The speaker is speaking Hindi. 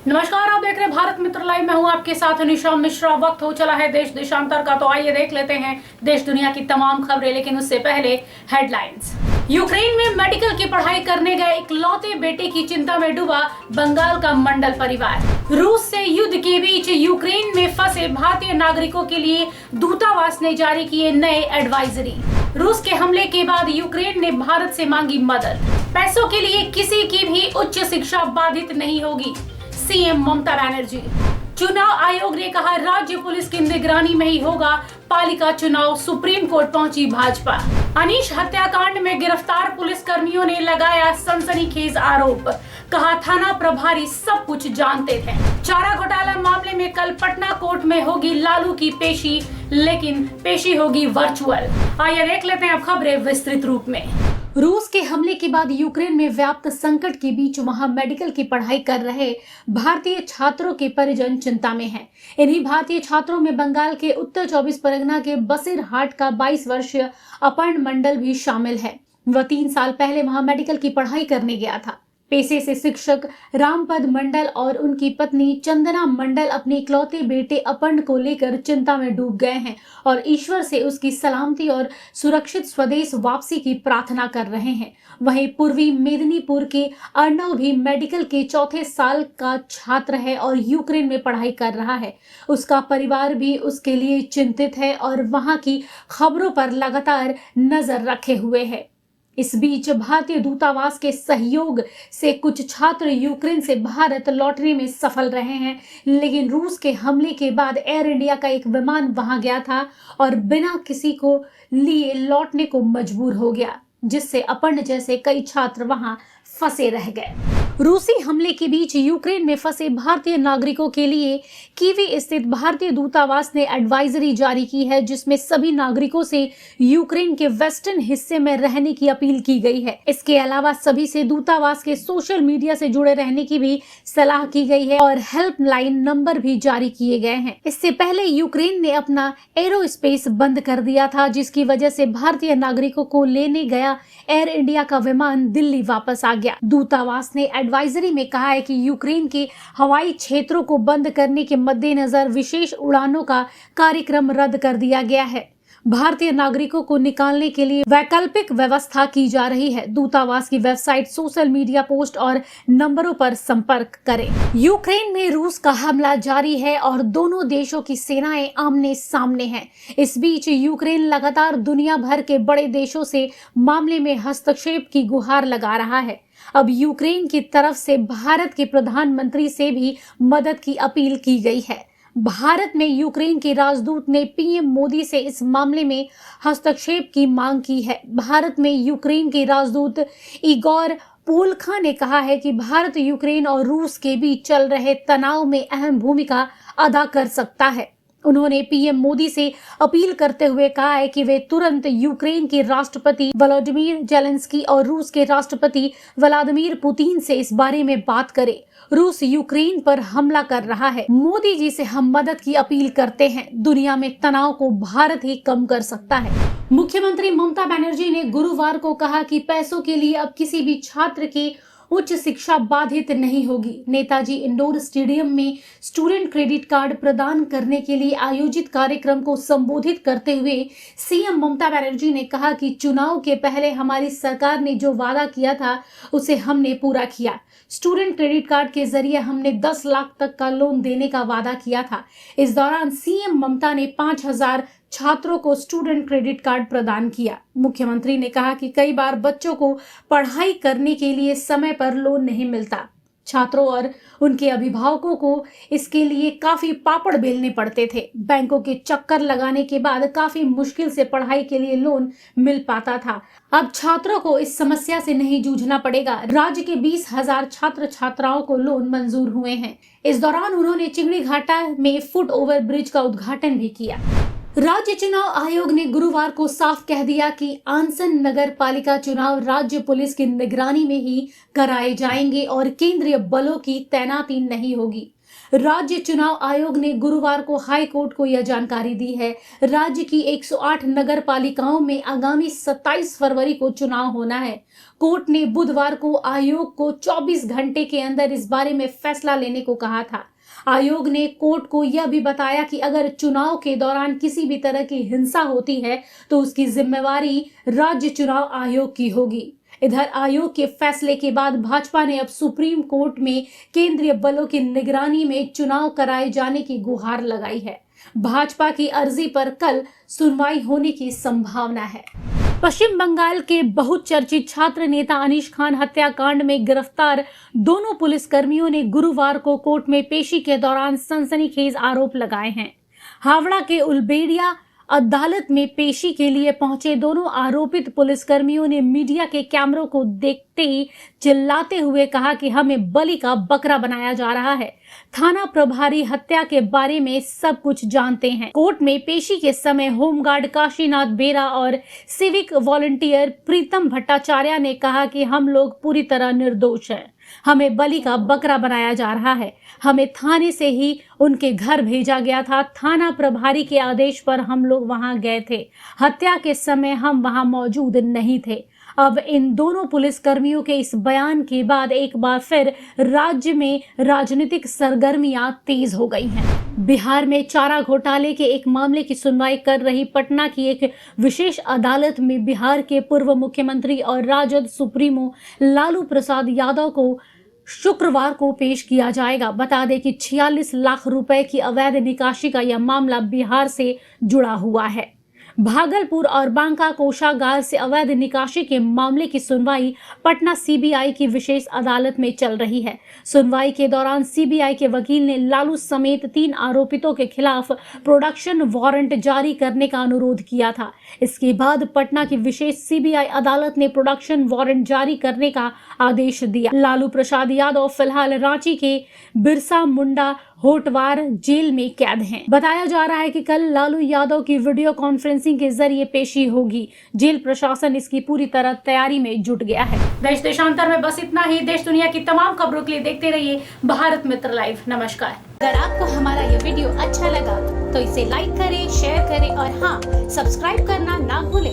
नमस्कार, आप देख रहे हैं भारत मित्र लाइव। मैं हूं आपके साथ निशा मिश्रा। वक्त हो चला है देश देशांतर का, तो आइए देख लेते हैं देश दुनिया की तमाम खबरें। लेकिन उससे पहले हेडलाइंस। यूक्रेन में मेडिकल की पढ़ाई करने गए इकलौते बेटे की चिंता में डूबा बंगाल का मंडल परिवार। रूस से युद्ध के बीच यूक्रेन में फंसे भारतीय नागरिकों के लिए दूतावास ने जारी किए नए एडवाइजरी। रूस के हमले के बाद यूक्रेन ने भारत से मांगी मदद। पैसों के लिए किसी की भी उच्च शिक्षा बाधित नहीं होगी, सीएम ममता बनर्जी। चुनाव आयोग ने कहा राज्य पुलिस की निगरानी में ही होगा पालिका चुनाव। सुप्रीम कोर्ट पहुंची भाजपा। अनीश हत्याकांड में गिरफ्तार पुलिस कर्मियों ने लगाया सनसनीखेज आरोप। कहा थाना प्रभारी सब कुछ जानते थे। चारा घोटाला मामले में कल पटना कोर्ट में होगी लालू की पेशी, लेकिन पेशी होगी वर्चुअल। आइए देख लेते हैं अब खबरें विस्तृत रूप में। रूस के हमले के बाद यूक्रेन में व्याप्त संकट के बीच वहां मेडिकल की पढ़ाई कर रहे भारतीय छात्रों के परिजन चिंता में हैं। इन्हीं भारतीय छात्रों में बंगाल के उत्तर 24 परगना के बसीरहाट का 22 वर्षीय अपर्ण मंडल भी शामिल है। वह 3 साल पहले वहां मेडिकल की पढ़ाई करने गया था। पेशे से शिक्षक रामपद मंडल और उनकी पत्नी चंदना मंडल अपने इकलौते बेटे अपर्ण को लेकर चिंता में डूब गए हैं और ईश्वर से उसकी सलामती और सुरक्षित स्वदेश वापसी की प्रार्थना कर रहे हैं। वहीं पूर्वी मेदिनीपुर के अर्णव भी मेडिकल के 4थे साल का छात्र है और यूक्रेन में पढ़ाई कर रहा है। उसका परिवार भी उसके लिए चिंतित है और वहां की खबरों पर लगातार नजर रखे हुए है। इस बीच भारतीय दूतावास के सहयोग से कुछ छात्र यूक्रेन से भारत लौटने में सफल रहे हैं, लेकिन रूस के हमले के बाद एयर इंडिया का एक विमान वहां गया था और बिना किसी को लिए लौटने को मजबूर हो गया, जिससे अपर्ण जैसे कई छात्र वहां फंसे रह गए। रूसी हमले के बीच यूक्रेन में फंसे भारतीय नागरिकों के लिए कीवी स्थित भारतीय दूतावास ने एडवाइजरी जारी की है, जिसमें सभी नागरिकों से यूक्रेन के वेस्टर्न हिस्से में रहने की अपील की गई है। इसके अलावा सभी से दूतावास के सोशल मीडिया से जुड़े रहने की भी सलाह की गई है और हेल्पलाइन नंबर भी जारी किए गए हैं। इससे पहले यूक्रेन ने अपना एरोस्पेस बंद कर दिया था, जिसकी वजह से भारतीय नागरिकों को लेने गया एयर इंडिया का विमान दिल्ली वापस आ गया। दूतावास ने एडवाइजरी में कहा है कि यूक्रेन के हवाई क्षेत्रों को बंद करने के मद्देनजर विशेष उड़ानों का कार्यक्रम रद्द कर दिया गया है। भारतीय नागरिकों को निकालने के लिए वैकल्पिक व्यवस्था की जा रही है। दूतावास की वेबसाइट, सोशल मीडिया पोस्ट और नंबरों पर संपर्क करें। यूक्रेन में रूस का हमला जारी है और दोनों देशों की सेनाएं आमने सामने हैं। इस बीच यूक्रेन लगातार दुनिया भर के बड़े देशों से मामले में हस्तक्षेप की गुहार लगा रहा है। अब यूक्रेन की तरफ से भारत के प्रधानमंत्री से भी मदद की अपील की गई है। भारत में यूक्रेन के राजदूत ने पीएम मोदी से इस मामले में हस्तक्षेप की मांग की है। भारत में यूक्रेन के राजदूत इगोर पोल्खा ने कहा है कि भारत यूक्रेन और रूस के बीच चल रहे तनाव में अहम भूमिका अदा कर सकता है। उन्होंने पीएम मोदी से अपील करते हुए कहा है कि वे तुरंत यूक्रेन के राष्ट्रपति वोलोदिमीर जेलेंस्की और रूस के राष्ट्रपति व्लादिमीर पुतिन से इस बारे में बात करें। रूस यूक्रेन पर हमला कर रहा है। मोदी जी से हम मदद की अपील करते हैं। दुनिया में तनाव को भारत ही कम कर सकता है। मुख्यमंत्री ममता बनर्जी ने गुरुवार को कहा कि पैसों के लिए अब किसी भी छात्र की उच्च शिक्षा बाधित नहीं होगी। नेताजी इंडोर स्टेडियम में स्टूडेंट क्रेडिट कार्ड प्रदान करने के लिए आयोजित कार्यक्रम को संबोधित करते हुए सीएम ममता बनर्जी ने कहा कि चुनाव के पहले हमारी सरकार ने जो वादा किया था उसे हमने पूरा किया। स्टूडेंट क्रेडिट कार्ड के जरिए हमने 10 लाख तक का लोन देने का वादा किया था। इस दौरान सीएम ममता ने 5000 छात्रों को स्टूडेंट क्रेडिट कार्ड प्रदान किया। मुख्यमंत्री ने कहा कि कई बार बच्चों को पढ़ाई करने के लिए समय पर लोन नहीं मिलता। छात्रों और उनके अभिभावकों को इसके लिए काफी पापड़ बेलने पड़ते थे। बैंकों के चक्कर लगाने के बाद काफी मुश्किल से पढ़ाई के लिए लोन मिल पाता था। अब छात्रों को इस समस्या से नहीं जूझना पड़ेगा। राज्य के 20,000 छात्र छात्राओं को लोन मंजूर हुए हैं। इस दौरान उन्होंने चिंगड़ी घाटा में फुट ओवर ब्रिज का उद्घाटन भी किया। राज्य चुनाव आयोग ने गुरुवार को साफ कह दिया कि आंसन नगर पालिका चुनाव राज्य पुलिस की निगरानी में ही कराए जाएंगे और केंद्रीय बलों की तैनाती नहीं होगी। राज्य चुनाव आयोग ने गुरुवार को हाई कोर्ट को यह जानकारी दी है। राज्य की 108 नगर पालिकाओं में आगामी 27 फरवरी को चुनाव होना है। कोर्ट ने बुधवार को आयोग को 24 घंटे के अंदर इस बारे में फैसला लेने को कहा था। आयोग ने कोर्ट को यह भी बताया कि अगर चुनाव के दौरान किसी भी तरह की हिंसा होती है तो उसकी जिम्मेवारी राज्य चुनाव आयोग की होगी। इधर आयोग के फैसले के बाद भाजपा ने अब सुप्रीम कोर्ट में केंद्रीय बलों की निगरानी में चुनाव कराए जाने की गुहार लगाई है। भाजपा की अर्जी पर कल सुनवाई होने की संभावना है। पश्चिम बंगाल के बहुचर्चित छात्र नेता अनीश खान हत्याकांड में गिरफ्तार दोनों पुलिसकर्मियों ने गुरुवार को कोर्ट में पेशी के दौरान सनसनीखेज आरोप लगाए हैं। हावड़ा के उलबेड़िया अदालत में पेशी के लिए पहुंचे दोनों आरोपित पुलिसकर्मियों ने मीडिया के कैमरों को देखते ही चिल्लाते हुए कहा कि हमें बलि का बकरा बनाया जा रहा है। थाना प्रभारी हत्या के बारे में सब कुछ जानते हैं। कोर्ट में पेशी के समय होमगार्ड काशीनाथ बेरा और सिविक वॉलंटियर प्रीतम भट्टाचार्य ने कहा कि हम लोग पूरी तरह निर्दोष हैं। हमें बलि का बकरा बनाया जा रहा है। हमें थाने से ही उनके घर भेजा गया था। थाना प्रभारी के आदेश पर हम लोग वहां गए थे। हत्या के समय हम वहां मौजूद नहीं थे। अब इन दोनों पुलिसकर्मियों के इस बयान के बाद एक बार फिर राज्य में राजनीतिक सरगर्मियां तेज हो गई हैं। बिहार में चारा घोटाले के एक मामले की सुनवाई कर रही पटना की एक विशेष अदालत में बिहार के पूर्व मुख्यमंत्री और राजद सुप्रीमो लालू प्रसाद यादव को शुक्रवार को पेश किया जाएगा। बता दें कि 46 लाख रुपए की अवैध निकासी का यह मामला बिहार से जुड़ा हुआ है। भागलपुर और बांका कोषागार से अवैध निकासी के मामले की सुनवाई पटना सीबीआई की विशेष अदालत में चल रही है। सुनवाई के दौरान सीबीआई के वकील ने लालू समेत 3 आरोपितों के खिलाफ प्रोडक्शन वारंट जारी करने का अनुरोध किया था। इसके बाद पटना की विशेष सीबीआई अदालत ने प्रोडक्शन वारंट जारी करने का आदेश दिया। लालू प्रसाद यादव फिलहाल रांची के बिरसा मुंडा होटवार जेल में कैद हैं। बताया जा रहा है कि कल लालू यादव की वीडियो कॉन्फ्रेंसिंग के जरिए पेशी होगी। जेल प्रशासन इसकी पूरी तरह तैयारी में जुट गया है। देश देशांतर में बस इतना ही। देश दुनिया की तमाम खबरों के लिए देखते रहिए भारत मित्र लाइव। नमस्कार। अगर आपको हमारा ये वीडियो अच्छा लगा तो इसे लाइक करें, शेयर करें और हाँ, सब्सक्राइब करना ना भूलें।